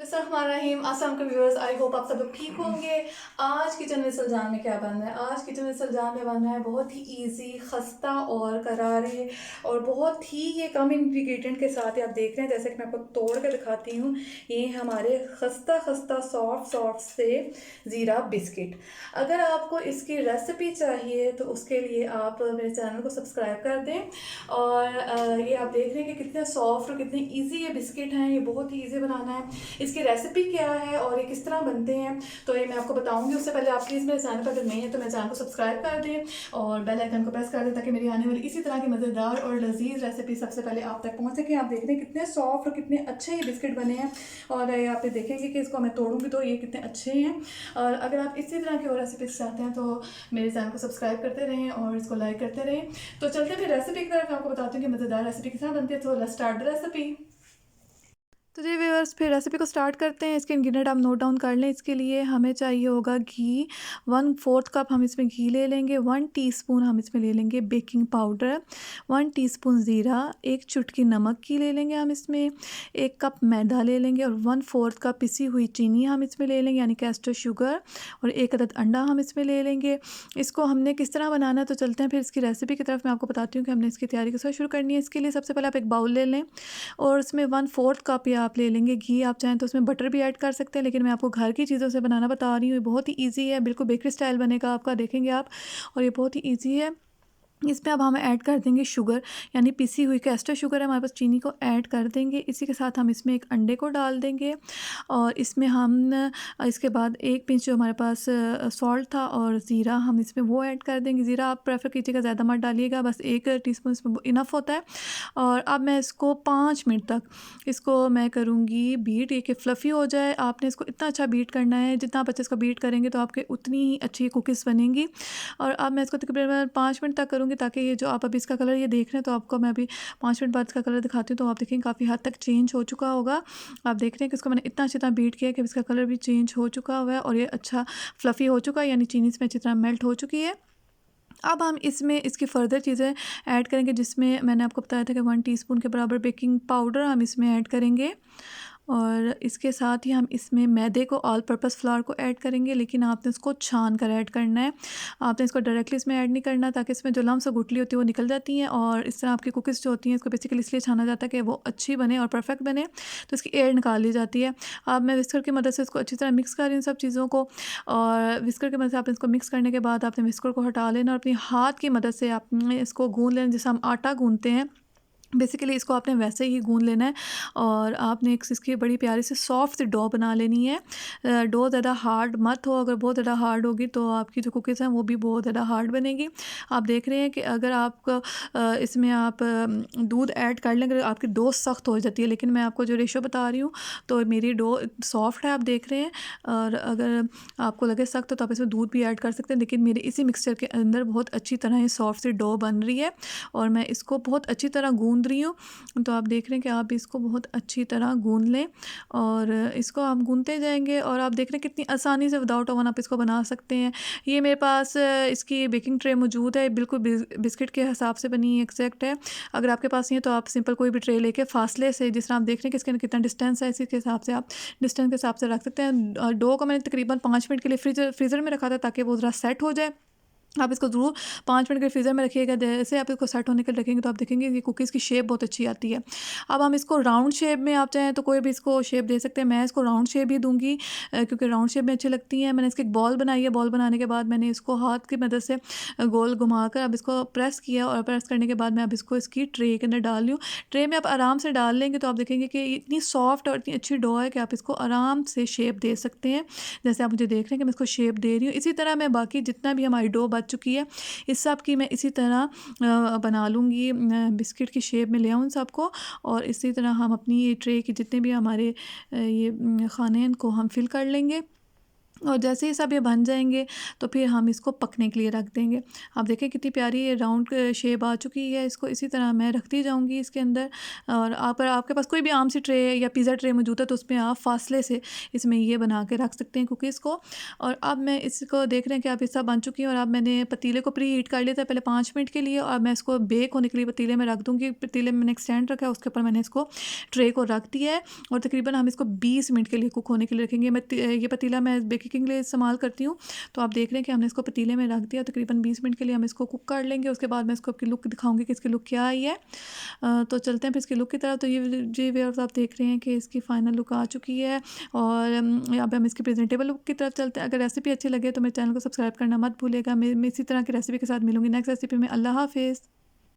बिस्मिल्लाहिर्रहमानिर्रहीम। अस्सलाम वालेकुम व्यूअर्स, आई होप आप सब लोग ठीक होंगे। आज किचन में सलजान में क्या बन रहा है? आज किचन में सलजान में बन रहा है बहुत ही इजी, खस्ता और करारे और बहुत ही ये कम इंग्रेडिएंट के साथ ही आप देख रहे हैं। जैसे कि मैं आपको तोड़ के दिखाती हूँ, ये हमारे खस्ता खस्ता सॉफ्ट सॉफ्ट से ज़ीरा बिस्किट। अगर आपको इसकी रेसिपी चाहिए तो उसके लिए आप मेरे चैनल को सब्सक्राइब कर दें। और ये आप देख रहे हैं कि कितने सॉफ्ट और कितने ईजी ये बिस्किट हैं। ये बहुत ही ईजी बनाना है। इसकी रेसिपी क्या है और ये किस तरह बनते हैं तो ये मैं आपको बताऊंगी। उससे पहले आप प्लीज़ मेरे चैनल पर अगर नहीं है तो मेरे चैनल को सब्सक्राइब कर दें और बेल आइकन को प्रेस कर दें ताकि मेरी आने वाली इसी तरह की मज़ेदार और लजीज रेसिपी सबसे पहले आप तक पहुंच सके। आप देख रहे हैं कितने सॉफ्ट और कितने अच्छे ये बिस्किट बने हैं और आप देखेंगे कि इसको मैं तोड़ूंगी तो ये कितने अच्छे हैं। और अगर आप इसी तरह की और रेसिपीज चाहते हैं तो मेरे चैनल को सब्सक्राइब करते रहें और इसको लाइक करते रहें। तो चलते फिर रेसिपी की तरफ। मैं आपको बताती हूँ कि मज़ेदार रेसिपी किस तरह बनती है। तो लेट्स स्टार्ट द रेसिपी। तो जी व्यूअर्स, फिर रेसिपी को स्टार्ट करते हैं। इसके इंग्रेडिएंट आप नोट डाउन कर लें। इसके लिए हमें चाहिए होगा घी, 1/4 कप हम इसमें घी ले लेंगे। 1 टीस्पून हम इसमें ले लेंगे बेकिंग पाउडर, 1 टीस्पून ज़ीरा, एक चुटकी नमक की ले लेंगे हम इसमें, 1 कप मैदा ले लेंगे और 1/4 कप पिसी हुई चीनी हम इसमें ले लेंगे यानी कैस्टर शुगर, और 1 अदद अंडा हम इसमें ले लेंगे। इसको हमने किस तरह बनाना है तो चलते हैं फिर इसकी रेसिपी की तरफ। मैं आपको बताती हूँ कि हमने इसकी तैयारी कैसे शुरू करनी है। इसके लिए सबसे पहले आप एक बाउल ले लें और उसमें 1/4 कप या आप ले लेंगे घी। आप चाहें तो उसमें बटर भी ऐड कर सकते हैं, लेकिन मैं आपको घर की चीज़ों से बनाना बता रही हूँ। ये बहुत ही ईजी है, बिल्कुल बेकरी स्टाइल बनेगा आपका, देखेंगे आप। और ये बहुत ही ईजी है। इसमें अब हम ऐड कर देंगे शुगर, यानी पिसी हुई कैस्टर शुगर है हमारे पास, चीनी को ऐड कर देंगे। इसी के साथ हम इसमें एक अंडे को डाल देंगे और इसमें हम इसके बाद एक पिंच जो हमारे पास सॉल्ट था और ज़ीरा हम इसमें वो ऐड कर देंगे। ज़ीरा आप प्रेफर कीजिएगा, ज़्यादा मत डालिएगा, बस 1 टीस्पून इसमें इनफ होता है। और अब मैं इसको 5 मिनट तक इसको मैं करूँगी बीट, ये कि फ्लफ़ी हो जाए। आपने इसको इतना अच्छा बीट करना है, जितना आप अच्छे इसको बीट करेंगे तो आपके उतनी ही अच्छी कुकीज़ बनेंगी। और अब मैं इसको तकरीबन 5 मिनट तक करूँगी ताकि ये जो आप अभी इसका कलर ये देख रहे हैं, तो आपको मैं अभी 5 मिनट बाद इसका कलर दिखाती हूँ तो आप देखेंगे काफ़ी हद तक चेंज हो चुका होगा। आप देख रहे हैं कि इसको मैंने इतना अच्छी तरह बीट किया है कि इसका कलर भी चेंज हो चुका हुआ है और ये अच्छा फ्लफ़ी हो चुका है, यानी चीनी इसमें अच्छी तरह मेल्ट हो चुकी है। अब हम इसमें इसकी फ़र्दर चीज़ें ऐड करेंगे, जिसमें मैंने आपको बताया था कि 1 टीस्पून के बराबर बेकिंग पाउडर हम इसमें ऐड करेंगे और इसके साथ ही हम इसमें मैदे को, ऑल पर्पस फ्लावर को ऐड करेंगे, लेकिन आपने उसको छान कर ऐड करना है। आपने इसको डायरेक्टली इसमें ऐड नहीं करना ताकि इसमें जो लम्स और गुठली होती है वो निकल जाती हैं और इस तरह आपकी कुकीज़ जो होती हैं इसको बेसिकली इसलिए छाना जाता है कि वो अच्छी बने और परफेक्ट बने, तो इसकी एयर निकाल ली जाती है। अब मैं विस्कर की मदद से इसको अच्छी तरह मिक्स कर रही हूँ सब चीज़ों को, और विस्कर की मदद से आपने इसको मिक्स करने के बाद आपने विस्कर को हटा लेना और अपनी हाथ की मदद से आपने इसको गूँध लेना जैसे हम आटा गूँधते हैं। बेसिकली इसको आपने वैसे ही गूँध लेना है और आपने एक इसकी बड़ी प्यारी सी सॉफ्ट सी डो बना लेनी है। डो ज़्यादा हार्ड मत हो, अगर बहुत ज़्यादा हार्ड होगी तो आपकी जो कुकीज़ हैं वो भी बहुत ज़्यादा हार्ड बनेगी। आप देख रहे हैं कि अगर आपका इसमें आप दूध ऐड कर लें, अगर आपकी डो सख्त हो जाती है, लेकिन मैं आपको जो रेशो बता रही हूँ तो मेरी डो सॉफ्ट है, आप देख रहे हैं। और अगर आपको लगे सख्त तो आप इसमें दूध भी ऐड कर सकते हैं, लेकिन मेरे इसी मिक्सचर के अंदर बहुत अच्छी तरह ये सॉफ्ट सी डो बन रही है और मैं इसको बहुत अच्छी तरह गूँध रही हूँ। तो आप देख रहे हैं कि आप इसको बहुत अच्छी तरह गूँध लें और इसको आप गूँधते जाएंगे और आप देख रहे हैं कितनी आसानी से विदाउट ओवन आप इसको बना सकते हैं। ये मेरे पास इसकी बेकिंग ट्रे मौजूद है, बिल्कुल बिस्किट के हिसाब से बनी एग्जैक्ट है। अगर आपके पास नहीं है तो आप सिंपल कोई भी ट्रे लेके फासले से, जिस तरह आप देख रहे हैं कि इसके अंदर कितना डिस्टेंस है, इसी के हिसाब से आप डिस्टेंस के हिसाब से रख सकते हैं। डो को मैंने तकरीबन 5 मिनट के लिए फ्रीज़र में रखा था ताकि वो ज़रा सेट हो जाए। आप इसको ज़रूर 5 मिनट के फ्रीज़र में रखिएगा। जैसे आप इसको सेट होने के लिए रखेंगे तो आप देखेंगे ये कुकीज़ की शेप बहुत अच्छी आती है। अब हम इसको राउंड शेप में, आप चाहें तो कोई भी इसको शेप दे सकते हैं। मैं इसको राउंड शेप ही दूँगी क्योंकि राउंड शेप में अच्छी लगती हैं। मैंने इसकी एक बॉल बनाई है। बॉल बनाने के बाद मैंने इसको हाथ की मदद से गोल घुमाकर अब इसको प्रेस किया और प्रेस करने के बाद मैं अब इसको इसकी ट्रे के अंदर डाल रही हूँ। ट्रे में आप आराम से डाल लेंगे तो आप देखेंगे कि इतनी सॉफ्ट और इतनी अच्छी डो है कि आप इसको आराम से शेप दे सकते हैं। जैसे आप मुझे देख रहे हैं कि मैं इसको शेप दे रही हूँ। इसी तरह मैं बाकी जितना भी हमारी डो बच चुकी है इस सब की मैं इसी तरह बना लूँगी, बिस्किट की शेप में ले आऊँ सबको। और इसी तरह हम अपनी ये ट्रे के जितने भी हमारे ये खाने हैं इनको हम फिल कर लेंगे। और जैसे ही सब ये बन जाएंगे तो फिर हम इसको पकने के लिए रख देंगे। आप देखें कितनी प्यारी ये राउंड शेप आ चुकी है। इसको इसी तरह मैं रखती जाऊंगी इसके अंदर। और आप आपके पास कोई भी आम सी ट्रे या पिज़्ज़ा ट्रे मौजूद है तो उसमें आप फासले से इसमें ये बना के रख सकते हैं कुकीज़ को। और अब मैं इसको देख रहे हैं कि अब ये सब बन चुकी है और अब मैंने पतीले को प्री हीट कर लिया था पहले 5 मिनट के लिए। और मैं इसको बेक होने के लिए पतीले में रख दूँगी। पतीले में मैंने एक स्टैंड रखा है, उसके ऊपर मैंने इसको ट्रे को रख दिया है। और तकरीबन हम इसको 20 मिनट के लिए कुक होने के लिए रखेंगे। ये पतीला मैं बेकिंग के लिए इस्तेमाल करती हूँ। तो आप देख रहे हैं कि हमने इसको पतीले में रख दिया। तकरीबन 20 मिनट के लिए हम इसको कुक कर लेंगे। उसके बाद मैं इसको आपकी लुक दिखाऊंगी कि इसकी लुक क्या आई है। तो चलते हैं फिर इसकी लुक की तरफ। तो ये जी व्यूअर्स आप देख रहे हैं कि इसकी फ़ाइनल लुक आ चुकी है। और अब हम इसकी प्रेजेंटेबल लुक की तरफ चलते हैं। अगर रेसिपी अच्छी लगे तो मेरे चैनल को सब्सक्राइब करना मत भूलिएगा। मैं इसी तरह की रेसिपी के साथ मिलूंगी नेक्स्ट रेसिपी में। अल्लाह हाफिज़।